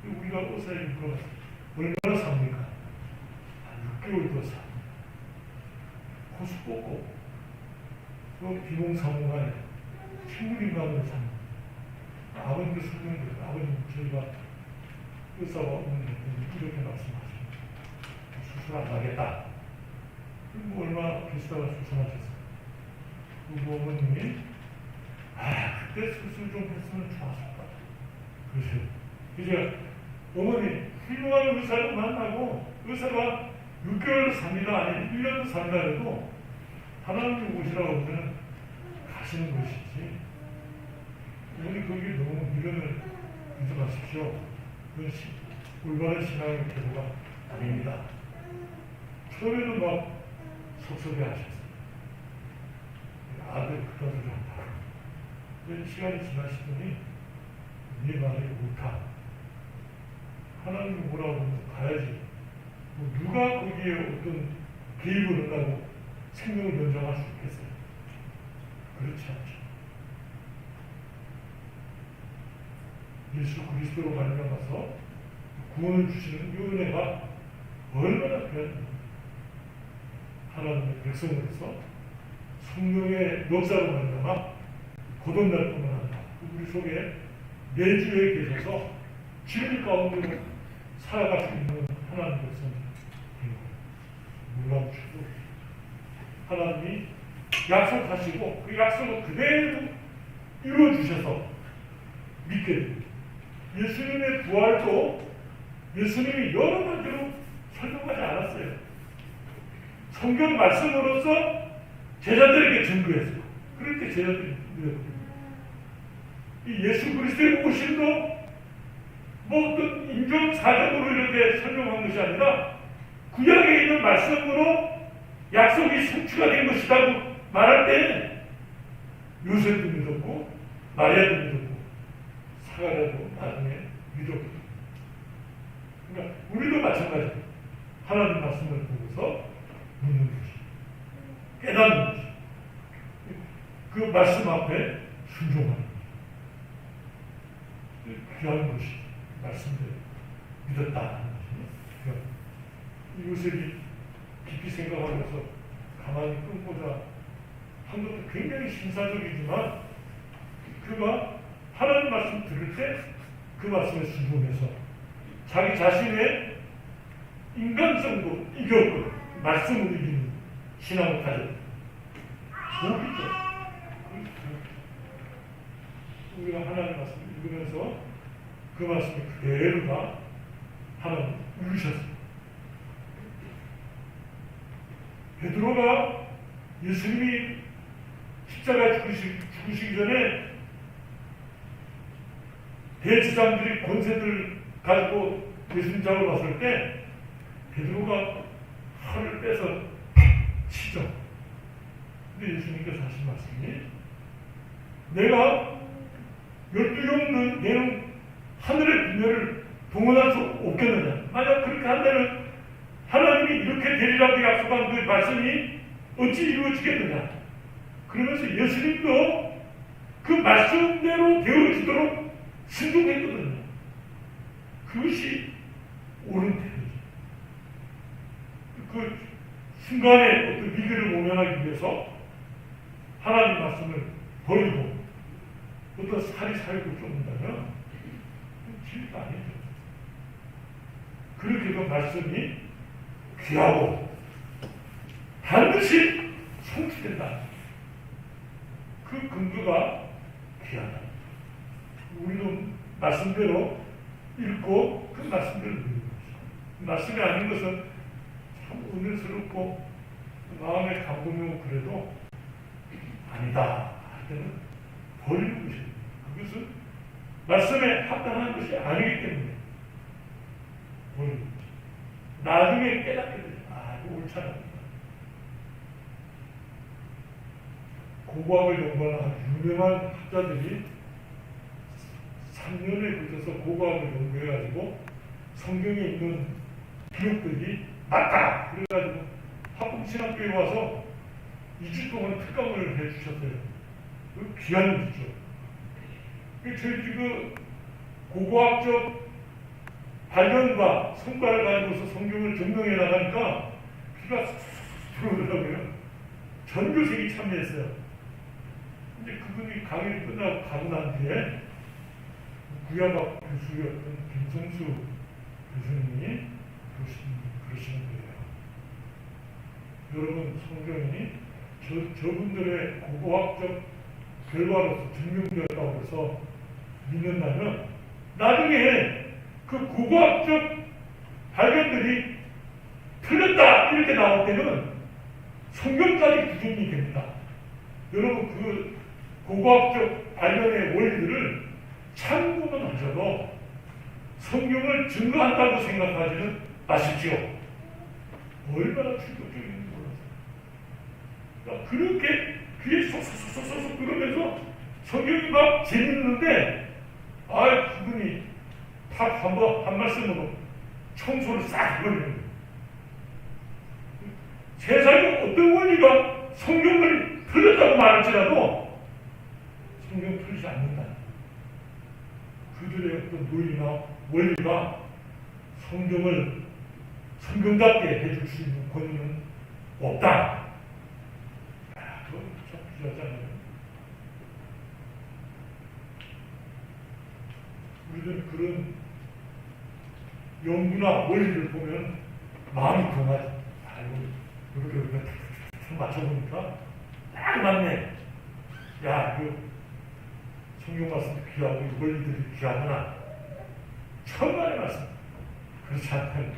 우리가 의사에 물어봤어요. 얼마나 삽니까? 한 6개월 더 삽니다. 호수 꽂고 비몽사몽간에 식물인간으로 삽니다. 아버님도 설명드려요. 아버님 저희가 의사와 어머니 이렇게 말씀하십니다. 수술 안 하겠다. 그리고 얼마 계시다가 수술하셨어요. 그리고 어머님이 그때 수술 좀 했으면 좋았을 것 그러세요. 이제 어머니 훌륭한 의사를 만나고 의사가 6개월 삽니다. 아니 1년도 삽니다 해도 하나님이 오시라고 하면 가시는 것이지. 우리 거기 너무 미련을 두지 마십시오. 그건 올바른 신앙의 태도가 아닙니다. 처음에는 막 속속해 하셨어요. 아들 그딴 소리 한다. 시간이 지나시더니 네 말이 옳다. 하나님이 뭐라고 하면 가야지. 뭐 누가 거기에 어떤 개입을 한다고 생명을 연장할 수 있겠어요? 그렇지 않죠. 예수 그리스도로 말미암아서 구원을 주시는 이 은혜가 얼마나 귀한 하나님의 백성으로서 성령의 역사로 말미암아 거듭날 뿐만 아니라 우리 속에 내주에 계셔서 진리 가운데로 살아갈 수 있는 하나님의 백성이 된 겁니다. 놀라우셔도 하나님이 약속하시고 그 약속을 그대로 이루어주셔서 믿게 됩니다. 예수님의 부활도 예수님이 여러 가지로 설명하지 않았어요. 성경 말씀으로서 제자들에게 증거했어요. 그럴 때 제자들이 믿었거든요. 이 예수 그리스도의 오심도 뭐 어떤 인정사정으로 이렇게 설명한 것이 아니라 구약에 있는 말씀으로 약속이 성취가 된 것이라고 말할 때 요셉도 믿었고 마리아도 믿었고 사가랴도 나중에 믿었고, 그러니까 우리도 마찬가지예요. 하나님 말씀을 보고서 믿는 것이, 깨닫는 것이, 그 말씀 앞에 순종하는 것이, 귀한 것이 말씀대로 믿었다는 것이. 이 요셉이 깊이 생각하면서 가만히 끊고자 한 것도 굉장히 신사적이지만 그가 하나님 말씀 들을 때 그 말씀에 순종해서 자기 자신의 인간성도 이겼고 말씀을 이기는 신앙을 가졌다. 복이죠. 우리가 하나님 말씀을 읽으면서 그 말씀이 그대로가 하나님 이루셨습니다. 베드로가 예수님이 십자가에 죽으시기 전에 대제사장들이 권세들 가지고 예수님 잡으러 왔을 때 베드로가 칼을 빼서 치죠. 근데 예수님께서 하신 말씀이 내가 12명 내는 하늘의 분열을 동원할 수 없겠느냐. 만약 그렇게 한다면 하나님이 이렇게 되리라고 약속한 그 말씀이 어찌 이루어지겠느냐. 그러면서 예수님도 그 말씀대로 되어지도록 순종했거든요. 그것이 옳은 태도죠. 그 순간에 어떤 위기를 모면하기 위해서 하나님 말씀을 버리고 어떤 사리사욕을 쫓는다면 진리가 아니죠. 그렇게도 말씀이 귀하고 반드시 성취된다. 그 근거가 귀하다. 우리도 말씀대로 읽고 그 말씀대로 믿는 것이죠. 말씀이 아닌 것은 참 은혜스럽고 마음에 가보면 그래도 아니다 할 때는 버리는 것입니다. 그것은 말씀에 합당한 것이 아니기 때문에 버리는 거죠. 나중에 깨닫게 돼요. 아, 이거 옳지 않았구나. 고고학을 연구하는 유명한 학자들이 3년에 걸쳐서 고고학을 연구해가지고 성경에 있는 기록들이 맞다! 그래가지고 합동신학교에 와서 2주 동안 특강을 해주셨어요. 그 귀한 일이죠. 저희들이 그 고고학적 발견과 성과를 가지고서 성경을 증명해 나가니까 귀가 들어오더라고요. 전교생이 참여했어요. 근데 그분이 강의를 끝나고 가고 난 뒤에 구야박 교수였던 김성수 교수님이 그러시는 거예요. 여러분, 성경이 저분들의 고고학적 결과로서 증명되었다고 해서 믿는다면 나중에 그 고고학적 발견들이 틀렸다 이렇게 나올 때는 성경까지 부정이 됩니다. 여러분, 그 고고학적 발견의 원리들을 참고는 하셔도 성경을 증거한다고 생각하지는 마십시오. 얼마나 충격적인지 몰라서. 그러니까 그렇게 귀에 쏙쏙쏙쏙 들으면서 성경이 막 재밌는데 그분이 딱 한 말씀으로 청소를 싹 해버리는 거예요. 세상에 어떤 원리가 성경을 틀렸다고 말할지라도 성경을 틀리지 않는다. 그들의 어떤 논리나 원리가 성경을 성경답게 해줄 수 있는 권위는 없다. 그건 참 귀하잖아요. 우리는 그런 연구나 원리를 보면 마음이 동하지. 이렇게 맞춰보니까 딱 맞네. 야, 그 성경 말씀 귀하고 이 원리들이 귀하구나. 천만의 말씀. 그렇지 않다면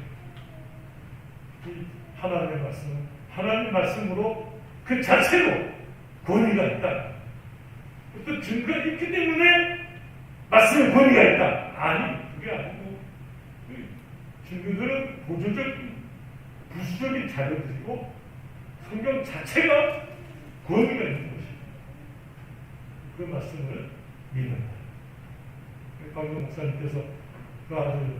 이 하나님의 말씀은 하나님의 말씀으로 그 자체로 권위가 있다. 어떤 증거가 있기 때문에 말씀에 권위가 있다. 아니, 그게 아니고 증거들은 보조적인 부수적인 자료들이고 성경 자체가 권위가 있는 것입니다. 그 말씀을 믿는다. 박영 목사님께서 그 아들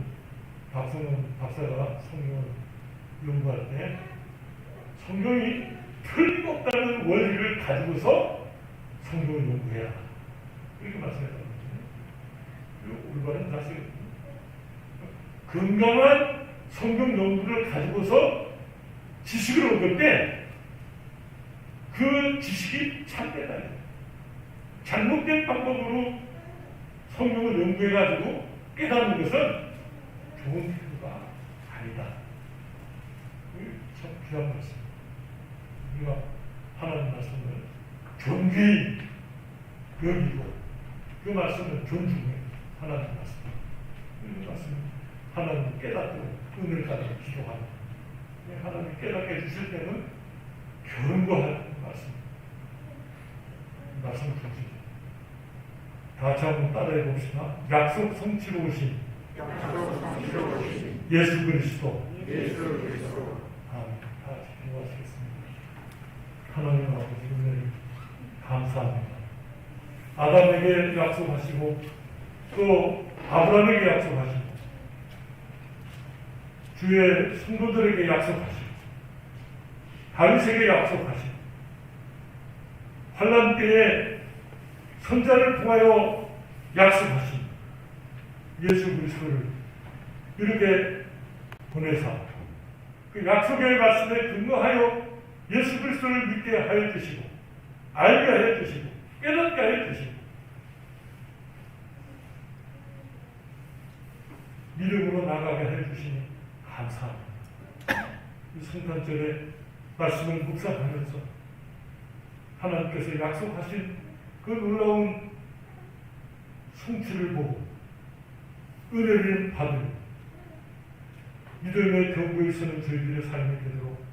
박성원 박사가 성경을 연구할 때 성경이 틀림없다는 원리를 가지고서 성경을 연구해야 한다. 이렇게 말씀했단 말이에요. 올바른 사실 건강한 성경 연구를 가지고서 지식을 얻을 때 그 지식이 참되다. 잘못된 방법으로 성경을 연구해가지고 깨닫는 것은 좋은 태도가 아니다. 참 귀한 말씀. 우리가 하나님 말씀을 존귀히 여기고 그 말씀을 존중해. 하나님 말씀. 그 말씀은 하나님을 깨닫고 은혜를 가지고 기도하는. 하나님이 깨닫게 해주실 때는 견고한 말씀. 말씀을 주시죠. 다 같이 한번 따라해 봅시다. 약속 성취로 오신 예수 그리스도. 아멘. 다 같이 기도하시겠습니다. 하나님 아버지 은혜를 감사합니다. 아담에게 약속하시고 또 아브라함에게 약속하시고 주의 성도들에게 약속하시고 다윗에게 약속하시고 환난 때에 선자를 통하여 약속하신 예수 그리스도를 이렇게 보내사 그 약속의 말씀에 근거하여 예수 그리스도를 믿게 하여 주시고 알게 하여 주시고 깨닫게 하여 주시고 믿음으로 나가게 하여 주시니 감사합니다. 이 성탄절에 말씀을 묵상하면서 하나님께서 약속하신 그 놀라운 성취를 보고 은혜를 받으며 믿음의 경고에 서는 저희들의 삶이 되도록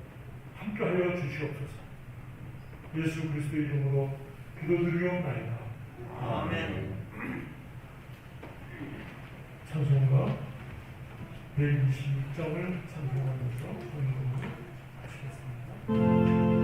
함께하여 주시옵소서. 예수 그리스도의 이름으로 기도드리옵나이다. 아멘. 찬송가 126장을 찬송하면서 본문을 하시겠습니다. 주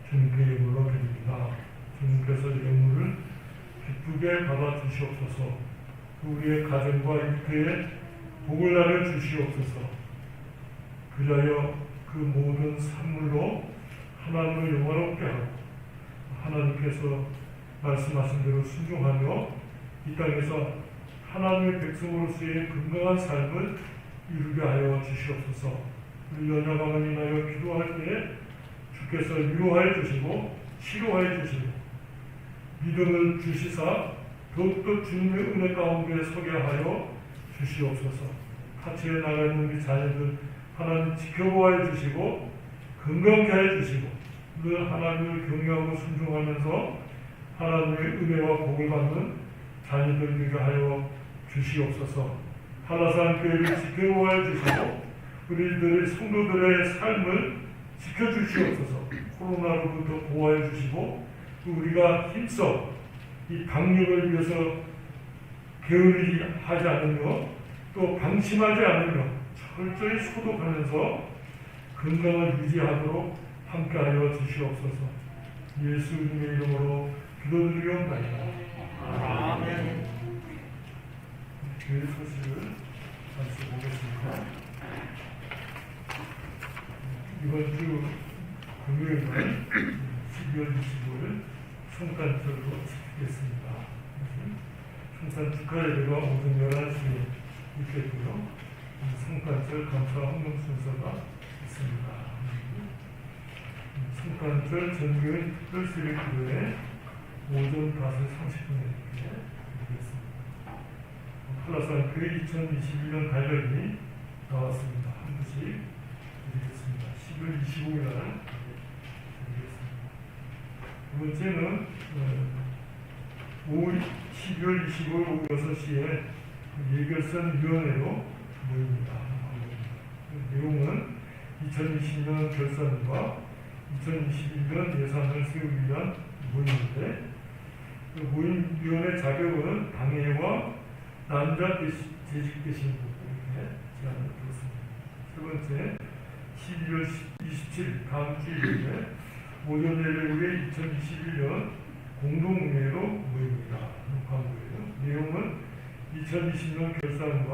주님께 예물로 드립니다. 주님께서 예물을 기쁘게 받아 주시옵소서. 우리의 가정과 일터에 복을 나려 주시옵소서. 그리하여 그 모든 산물로 하나님을 영화롭게 하고 하나님께서 말씀하신 대로 순종하며 이 땅에서 하나님의 백성으로서의 건강한 삶을 이루게 하여 주시옵소서. 우리 연약함을 인하여 기도할 때에 주께서 위로하여 주시고 치료하여 주시고 믿음을 주시사 더욱더 주님의 은혜 가운데 서게 하여 주시옵소서. 타치에 나가 있는 우리 자녀들 하나님 지켜보아 주시고 건강케 하여 주시고 늘 하나님을 경외하고 순종하면서 하나님의 은혜와 복을 받는 자녀들 되게 하여 주시옵소서. 한라산 교회를 지켜보아 주시고 우리들의 성도들의 삶을 지켜주시옵소서. 코로나로부터 보호해 주시고 또 우리가 힘써 이 방역을 위해서 게으르지 하지 않으며 또 방심하지 않으며 철저히 소독하면서 건강을 유지하도록 함께하여 주시옵소서. 예수님의 이름으로 기도드리옵나이다. 아멘. 교회 소식을 잠시 보겠습니다. 이번 주 금요일 날 12월 25일 성탄절로 지키겠습니다. 성탄 축하 예배가 오전 11시에 있겠고요. 성탄절 감사 헌금 순서가 있습니다. 성탄절 전교회 특별 세례 기도회 오전 5시 30분에 드리겠습니다. 한라산 교회 2021년 달력이 나왔습니다. 한 분씩 드리겠습니다. 10월 25일 날 드리겠습니다. 두 번째는 12월 25일 오후 6시에 예결선 위원회로 모입니다. 내용은 2020년 결산과 2021년 예산을 세우기 위한 모임인데 그 모임위원회 자격은 당회와 남자 재직되신 분에게 제안을 드렸습니다. 세 번째 12월 27일 다음 주 일요일에 오전 예배후에 2021년 공동회의로 모입니다. 광고예요. 내용은 2020년 결산과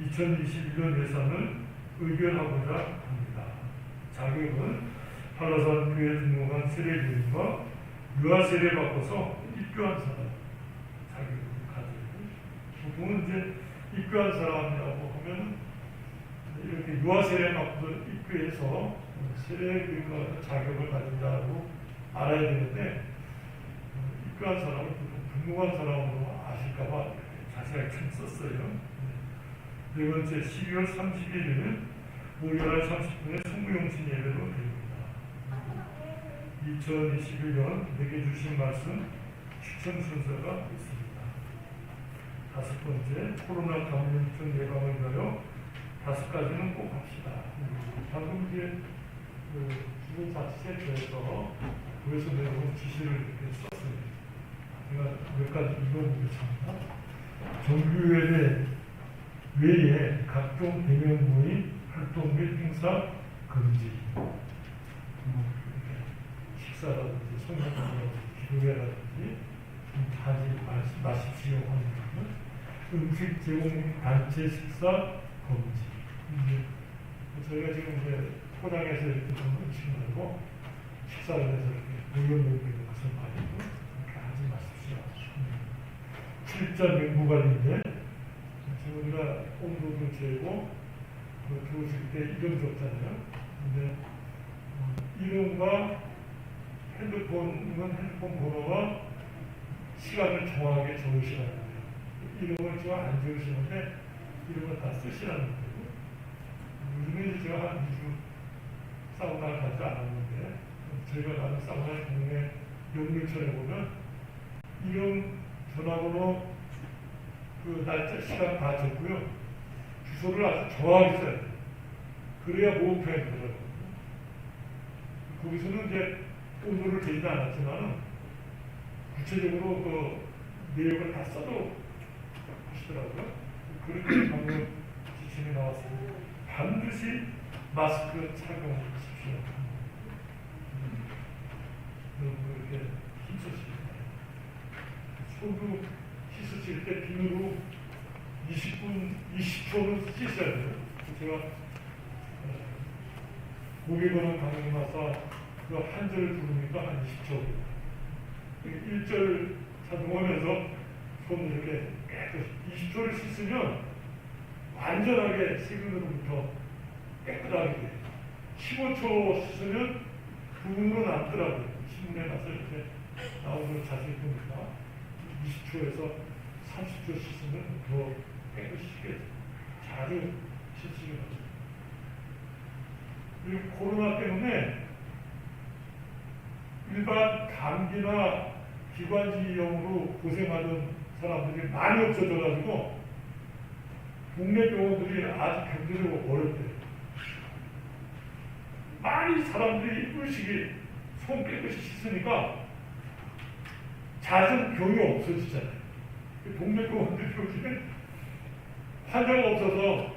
2021년 예산을 의결하고자 합니다. 자격은 한라산 교회 등록한 세례교인과 유아 세례 받고서 입교한 사람 자격을 가지고 보통은 이제 입교한 사람이라고 하면 이렇게 유아 세례 받고 입교해서 세례교인과 자격을 가진다고 알아야 되는데 입교한 사람을 등록한 사람으로 아실까봐 자세하게 좀 썼어요. 네 번째 12월 31일은 월요일 30분에 성부용신 예배로 드립니다. 2021년 내게 주신 말씀 추천 순서가 있습니다. 다섯 번째 코로나 감염증 예방을 위하여 5가지는 꼭 합시다. 방금 이제 주민자치센터에서 교회에서 내놓은 지시를 이렇게 썼습니다. 제가 몇 가지 읽어보겠습니다. 정규회대 외에 각종 대면 모임, 활동 및 행사 금지. 식사라든지 성경이라든지 기도회라든지 하지 마십시오 하는 거는 음식 제공 단체 식사 금지. 저희가 지금 이제 포장해서 이렇게 좀 음식 말고 식사를 해서 이렇게 모여놓는 것은 말이고 그렇게 하지 마십시오. 출입자 명부 관리인데 지금 우리가 온도도 재고 들어오실 때 이름 적잖아요. 근데 이름과 핸드폰 번호와 시간을 정확하게 적으시라는 거예요. 이름을 제가 안 적으시는데 이름을 다 쓰시라는 거예요. 요즘에 제가 한 2주 사우나를 가지 않았는데 저희가 가는 사우나 동네 연물천에 보면 이름, 전화번호, 그 날짜, 시간 다 적고요. 주소를 아주 정확하게 써야 돼요. 그래야 모음표에 들어가거든요. 거기서는 이제 온도를 재지는 않았지만 구체적으로 그 내용을 다 써도 하시더라고요. 그렇게 방금 지침이 나왔습니다. 반드시 마스크 착용하십시오. 소도 씻으실 때 비누로 20초는 씻어야 돼요. 제가 목에 거는 강행마사 그 한 절을 부르니까 한 20초. 1절 자동하면서 손을 이렇게 깨끗이 20초를 씻으면 완전하게 세균으로부터 깨끗하게 돼요. 15초 씻으면 부분으로 남더라고요. 신문에 나서 이렇게 나오는 걸 자세히 보니까 20초에서 30초 씻으면 더 깨끗이 자주 씻으시게 됩니다. 그리고 코로나 때문에 일반 감기나 기관지염으로 고생하는 사람들이 많이 없어져가지고 동네 병원들이 아주 경제적으로 어렵대요. 많이 사람들이 의식이 손 깨끗이 씻으니까 잦은 병이 없어지잖아요. 동네 병원들이 요즘에 환자가 없어서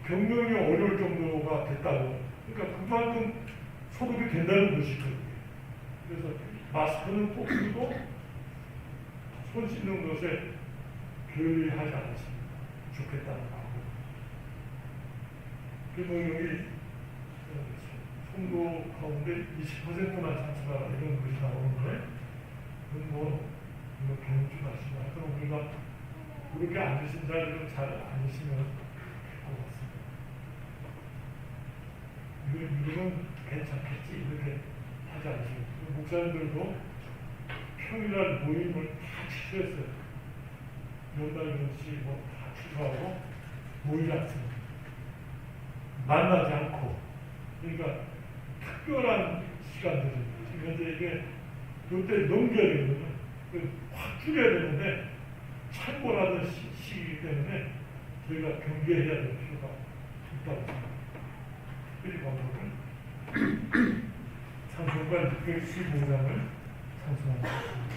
병명이 어려울 정도가 됐다고. 그러니까 그만큼 소독이 된다는 것이거든요. 그래서 마스크는 꼭 쓰고 손 씻는 것에 게을리하지 않았으면 좋겠다는 마음으로. 그리고 여기 송도 가운데 20%만 참석하라 이런 글이 나오는데 그건 뭐 병원 좀 아시나. 그럼 우리가 그렇게 앉으신 자리를 잘 앉으시면 것 같습니다. 이거는 괜찮겠지 이렇게 하지 않으시고 목사님들도 평일날 모임을 다 취소했어요. 연달연시 뭐 다 취소하고 모이지 않습니다. 만나지 않고. 그러니까 특별한 시간들은 지금 현재 이게 이때 넘겨야 되거든요. 확 줄여야 되는데 창궐하던 시기이기 때문에 저희가 경계해야 될 필요가 있다고 생각합니다. 특별히 방법은 찬송가 615장을 찬송하겠습니다.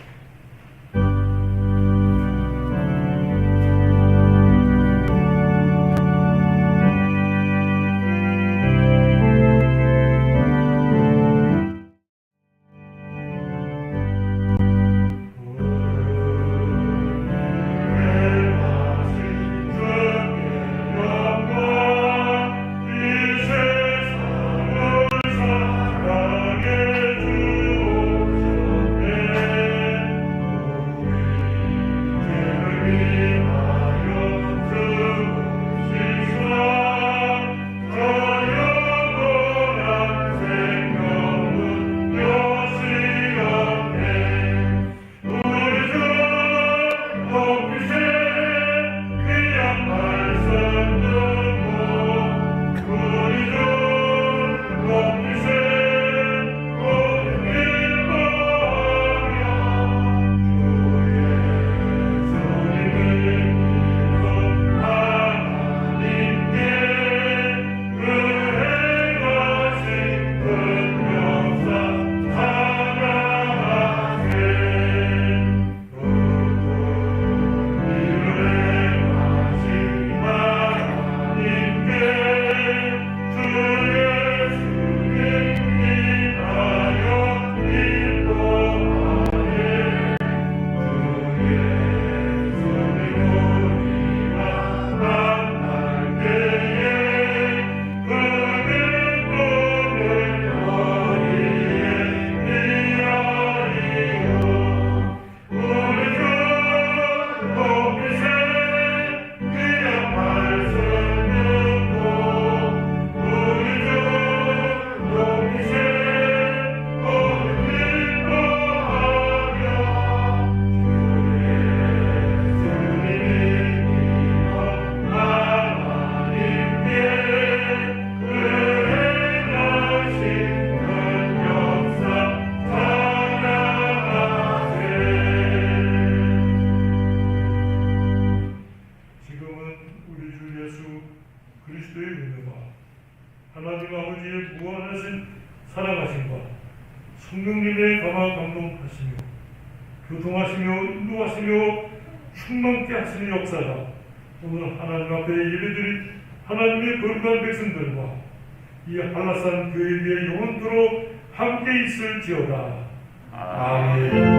하나님 아버지의 무한하신 사랑하심과 성령님의 감화 감동하시며 교통하시며 인도하시며 충만케 하시는 역사가 오늘 하나님 앞에 예배드린 하나님의 거룩한 백성들과 이 한라산 교회에 영원토록 함께 있을지어다. 아멘.